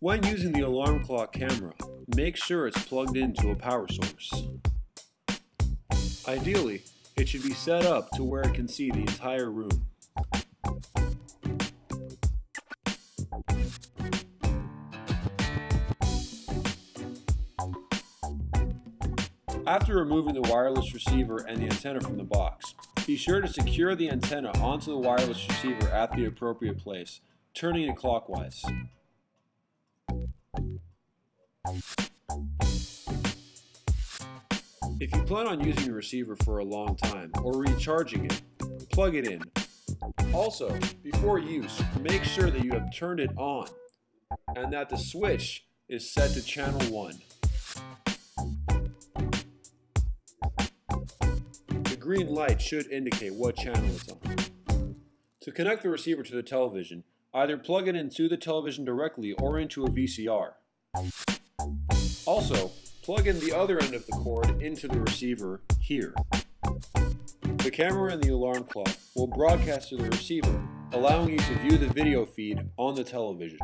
When using the alarm clock camera, make sure it's plugged into a power source. Ideally, it should be set up to where it can see the entire room. After removing the wireless receiver and the antenna from the box, be sure to secure the antenna onto the wireless receiver at the appropriate place, turning it clockwise. If you plan on using your receiver for a long time or recharging it, plug it in. Also, before use, make sure that you have turned it on and that the switch is set to channel 1. The green light should indicate what channel it's on. To connect the receiver to the television, either plug it into the television directly or into a VCR. Also, plug in the other end of the cord into the receiver here. The camera and the alarm clock will broadcast to the receiver, allowing you to view the video feed on the television.